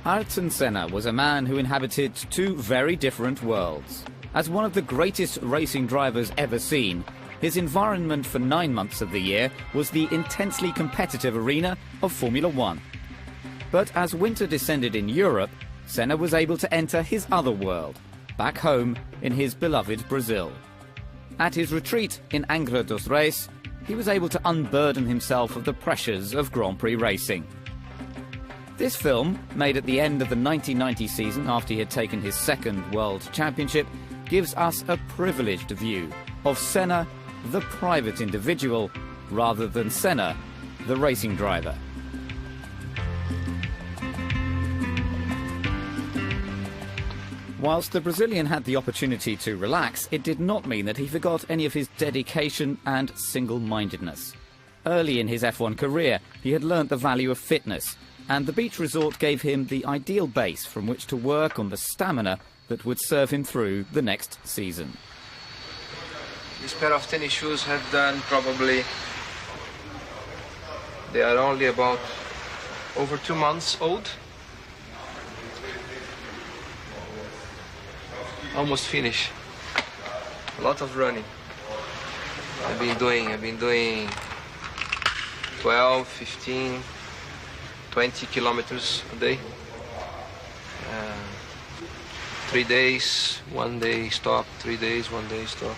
Ayrton Senna was a man who inhabited two very different worlds. As one of the greatest racing drivers ever seen, his environment for 9 months of the year was the intensely competitive arena of Formula One. But as winter descended in Europe, Senna was able to enter his other world, back home in his beloved Brazil. At his retreat in Angra dos Reis, he was able to unburden himself of the pressures of Grand Prix racing. This film, made at the end of the 1990 season after he had taken his second World Championship, gives us a privileged view of Senna, the private individual, rather than Senna, the racing driver. Whilst the Brazilian had the opportunity to relax, it did not mean that he forgot any of his dedication and single-mindedness. Early in his F1 career, he had learnt the value of fitness, and the beach resort gave him the ideal base from which to work on the stamina that would serve him through the next season. This pair of tennis shoes have done probably, they are only about over 2 months old. Almost finished. A lot of running. I've been doing 12, 15, 20 kilometers a day. 3 days, 1 day stop, 3 days, 1 day stop.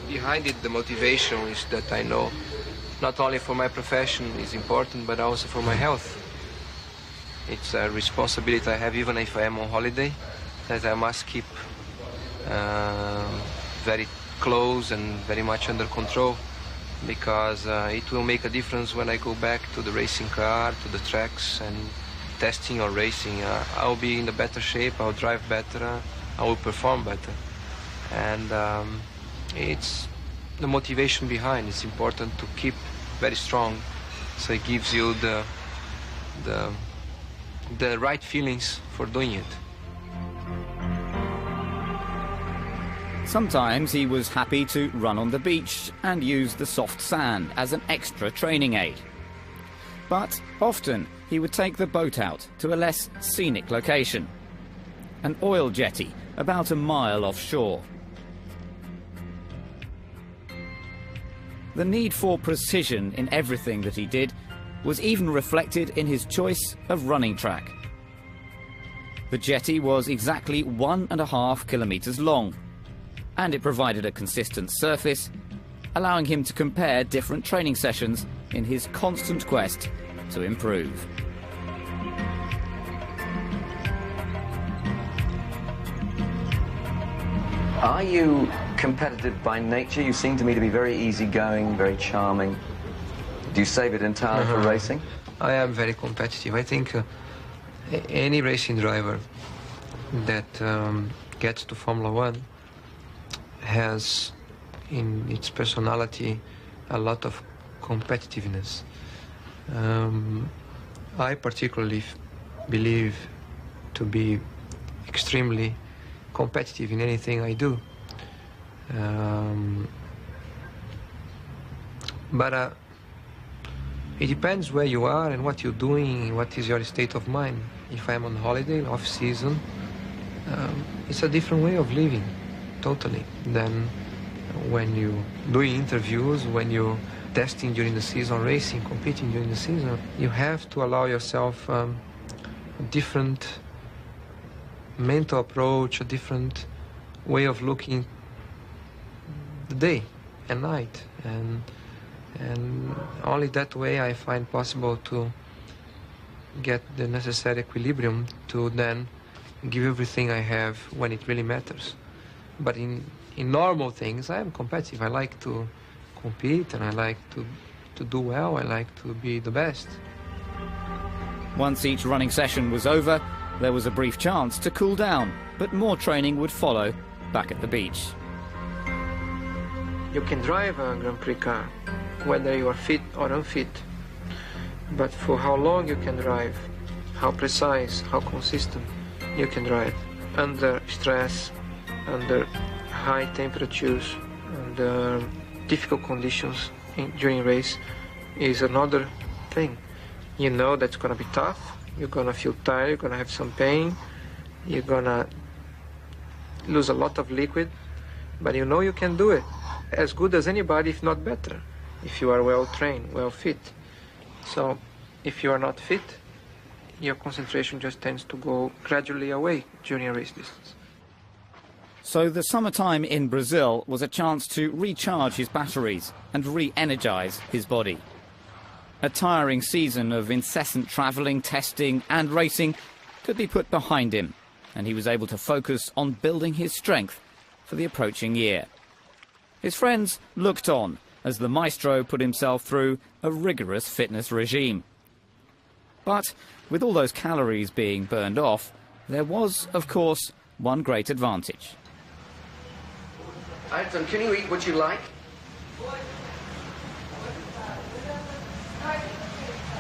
Behind it, the motivation is that I know not only for my profession is important, but also for my health. It's a responsibility I have even if I am on holiday, that I must keep very close and very much under control, because it will make a difference when I go back to the racing car, to the tracks and testing or racing. I'll be in a better shape, I'll drive better, I will perform better. And it's the motivation behind. It's important to keep very strong, so it gives you the right feelings for doing it. Sometimes he was happy to run on the beach and use the soft sand as an extra training aid. But often he would take the boat out to a less scenic location, an oil jetty about a mile offshore. The need for precision in everything that he did was even reflected in his choice of running track. The jetty was exactly 1.5 kilometers long, and it provided a consistent surface, allowing him to compare different training sessions in his constant quest to improve. Are you competitive by nature? You seem to me to be very easygoing, very charming. Do you save it entirely for racing? I am very competitive. I think any racing driver that gets to Formula One has in its personality a lot of competitiveness. I particularly believe to be extremely competitive in anything I do. But it depends where you are and what you're doing, what is your state of mind. If I'm on holiday, off season, it's a different way of living, totally, than when you're doing interviews, when you're testing during the season, racing, competing during the season. You have to allow yourself a different mental approach, a different way of looking the day and night, and only that way I find possible to get the necessary equilibrium to then give everything I have when it really matters. But in normal things, I am competitive. I like to compete and I like to do well. I like to be the best. Once each running session was over, there was a brief chance to cool down, but more training would follow back at the beach. You can drive a Grand Prix car, whether you are fit or unfit. But for how long you can drive, how precise, how consistent you can drive under stress, under high temperatures, under difficult conditions during race is another thing. You know that's going to be tough, You're gonna feel tired, you're gonna have some pain, you're gonna lose a lot of liquid, but you know you can do it as good as anybody, if not better, if you are well trained, well fit. So if you are not fit, your concentration just tends to go gradually away during a race distance. So the summertime in Brazil was a chance to recharge his batteries and re-energize his body. A tiring season of incessant travelling, testing and racing could be put behind him, and he was able to focus on building his strength for the approaching year. His friends looked on as the maestro put himself through a rigorous fitness regime. But with all those calories being burned off, there was, of course, one great advantage. Ayrton, can you eat what you like?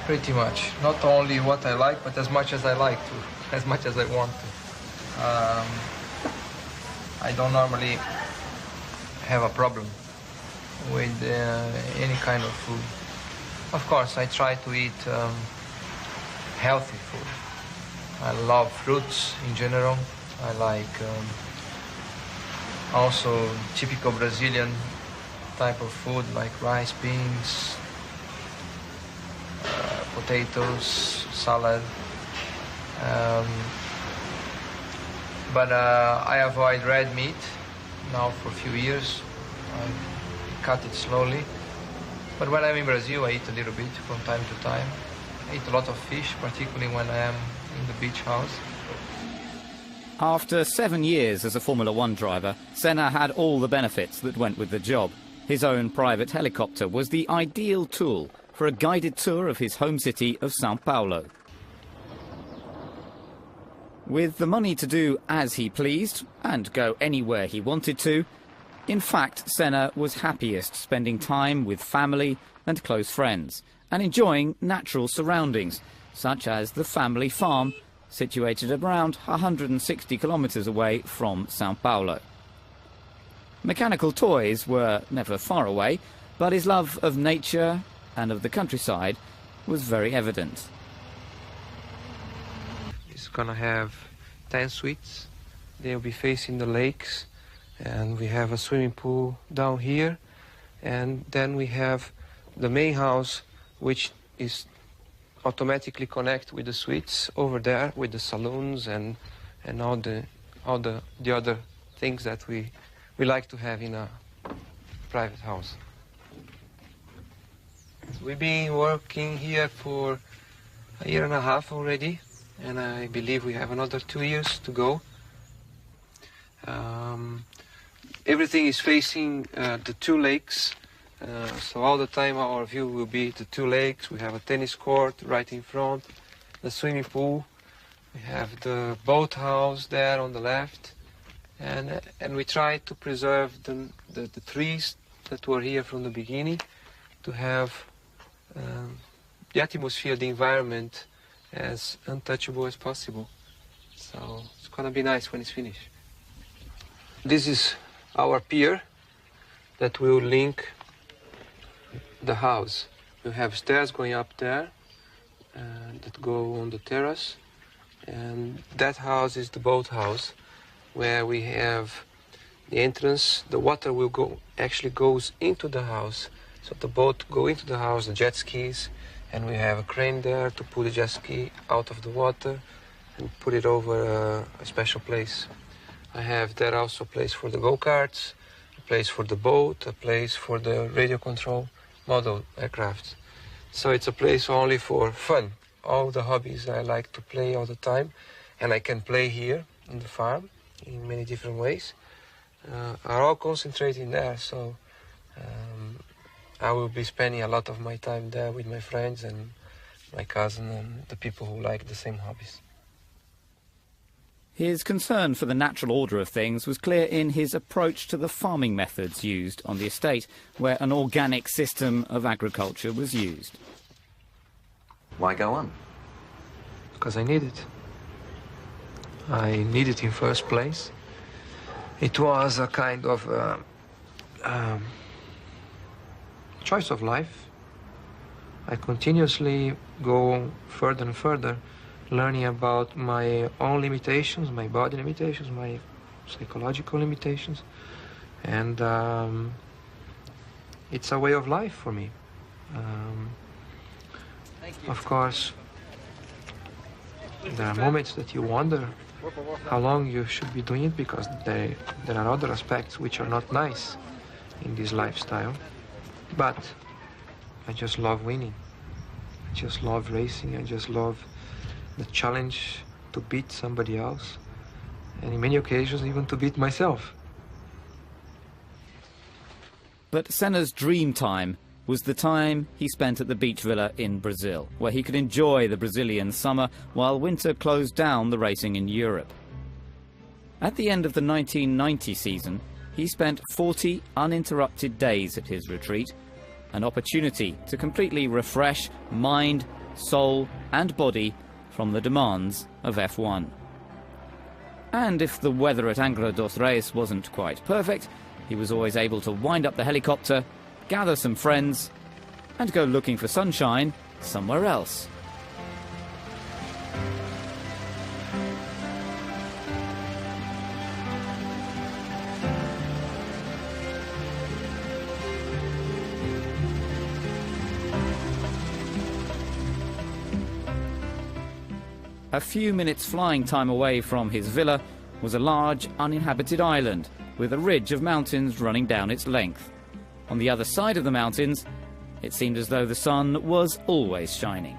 Pretty much. Not only what I like, but as much as I like to, as much as I want to. I don't normally have a problem with any kind of food. Of course, I try to eat healthy food. I love fruits in general. I like also typical Brazilian type of food like rice, beans, potatoes, salad. But I avoid red meat now for a few years. I cut it slowly. But when I'm in Brazil, I eat a little bit from time to time. I eat a lot of fish, particularly when I am in the beach house. After 7 years as a Formula One driver, Senna had all the benefits that went with the job. His own private helicopter was the ideal tool for a guided tour of his home city of São Paulo. With the money to do as he pleased and go anywhere he wanted to, in fact, Senna was happiest spending time with family and close friends and enjoying natural surroundings, such as the family farm, situated around 160 kilometres away from São Paulo. Mechanical toys were never far away, but his love of nature and of the countryside was very evident. It's gonna have 10 suites. They'll be facing the lakes, and we have a swimming pool down here, and then we have the main house, which is automatically connect with the suites over there, with the saloons and all the other things that we like to have in a private house. We've been working here for a year and a half already, and I believe we have another 2 years to go. Everything is facing the two lakes, so all the time our view will be the two lakes. We have a tennis court right in front, the swimming pool, we have the boathouse there on the left, and we try to preserve the trees that were here from the beginning, to have the atmosphere, the environment, as untouchable as possible. So it's gonna be nice when it's finished. This is our pier that will link the house. We have stairs going up there that go on the terrace, and that house is the boathouse, where we have the entrance. The water will actually goes into the house, so the boat go into the house, the jet skis, and we have a crane there to pull the jet ski out of the water and put it over a special place. I have there also a place for the go-karts, a place for the boat, a place for the radio control model aircraft. So it's a place only for fun. All the hobbies I like to play all the time, and I can play here in the farm in many different ways, are all concentrating there. So I will be spending a lot of my time there with my friends and my cousin and the people who like the same hobbies. His concern for the natural order of things was clear in his approach to the farming methods used on the estate, where an organic system of agriculture was used. Why go on? Because I need it. I need it in first place. It was a kind of choice of life. I continuously go further and further learning about my own limitations, my body limitations, my psychological limitations, and it's a way of life for me. Of course, there are moments that you wonder how long you should be doing it, because there are other aspects which are not nice in this lifestyle. But I just love winning. I just love racing. I just love the challenge to beat somebody else, and in many occasions even to beat myself. But Senna's dream time was the time he spent at the beach villa in Brazil, where he could enjoy the Brazilian summer while winter closed down the racing in Europe. At the end of the 1990 season, he spent 40 uninterrupted days at his retreat, an opportunity to completely refresh mind, soul and body from the demands of F1. And if the weather at Angra dos Reis wasn't quite perfect, he was always able to wind up the helicopter, gather some friends, and go looking for sunshine somewhere else. A few minutes flying time away from his villa was a large uninhabited island with a ridge of mountains running down its length. On the other side of the mountains, it seemed as though the sun was always shining.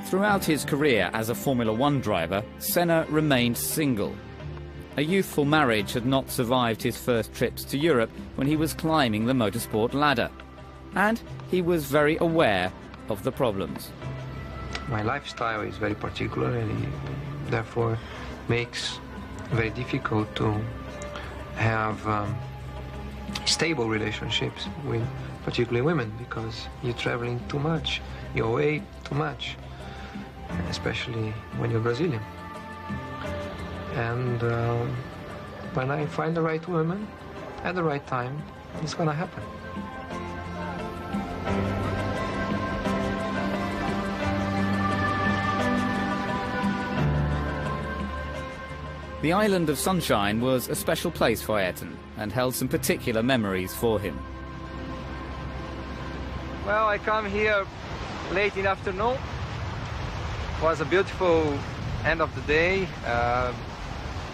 Throughout his career as a Formula One driver, Senna remained single. A youthful marriage had not survived his first trips to Europe when he was climbing the motorsport ladder. And he was very aware of the problems. My lifestyle is very particular, and it therefore makes it very difficult to have stable relationships with particularly women, because you're traveling too much, you're away too much, especially when you're Brazilian. And when I find the right woman at the right time, it's gonna happen. The island of Sunshine was a special place for Ayrton and held some particular memories for him. Well, I come here late in the afternoon. It was a beautiful end of the day.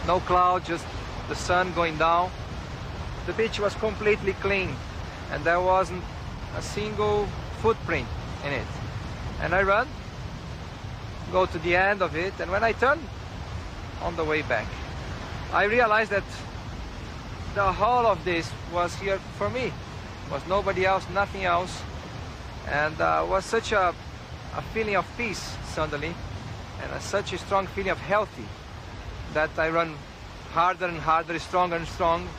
No cloud, just the sun going down. The beach was completely clean, and there wasn't a single footprint in it. And I run, go to the end of it, and when I turn on the way back, I realized that the whole of this was here for me. It was nobody else, nothing else. And was such a feeling of peace suddenly, and such a strong feeling of healthy, that I run harder and harder, stronger and strong,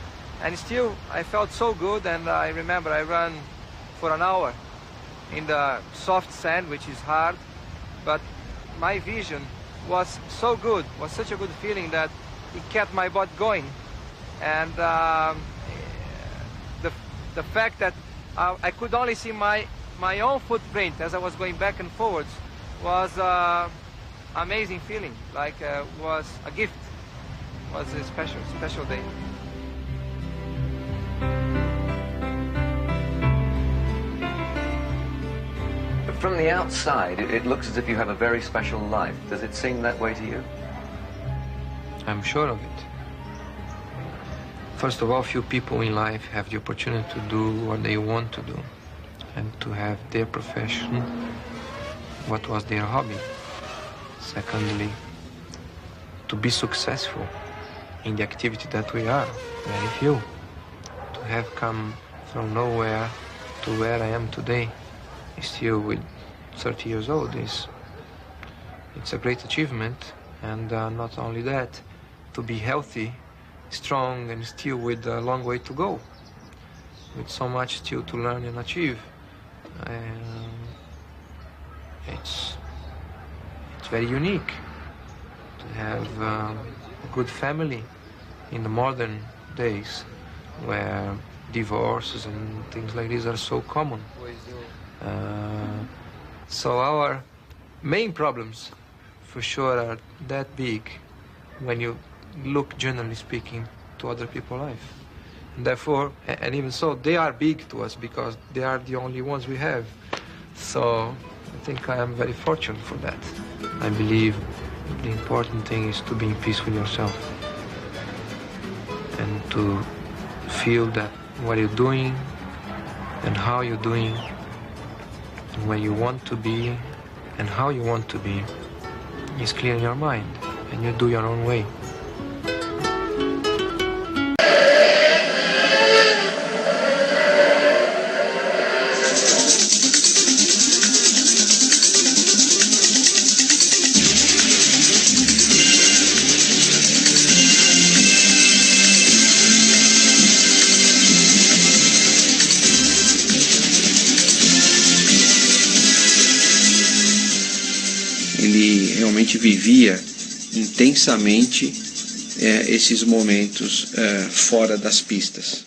and still I felt so good. And I remember I ran for an hour in the soft sand, which is hard, but my vision was so good, was such a good feeling that it kept my body going. And the fact that I could only see my own footprint as I was going back and forwards was amazing feeling, like was a gift, was a special day. From the outside, it looks as if you have a very special life. Does it seem that way to you? I'm sure of it. First of all, few people in life have the opportunity to do what they want to do, and to have their profession, what was their hobby. Secondly, to be successful in the activity that we are, very few. To have come from nowhere to where I am today, still with 30 years old, it's a great achievement. And not only that, to be healthy, strong, and still with a long way to go. with so much still to learn and achieve. It's very unique to have a good family in the modern days where divorces and things like this are so common. So our main problems for sure are that big when you look, generally speaking, to other people's life. And therefore, and even so, they are big to us because they are the only ones we have. So I think I am very fortunate for that. I believe the important thing is to be in peace with yourself and to feel that what you're doing and how you're doing and where you want to be and how you want to be is clear in your mind, and you do your own way. Ele realmente vivia intensamente esses momentos fora das pistas.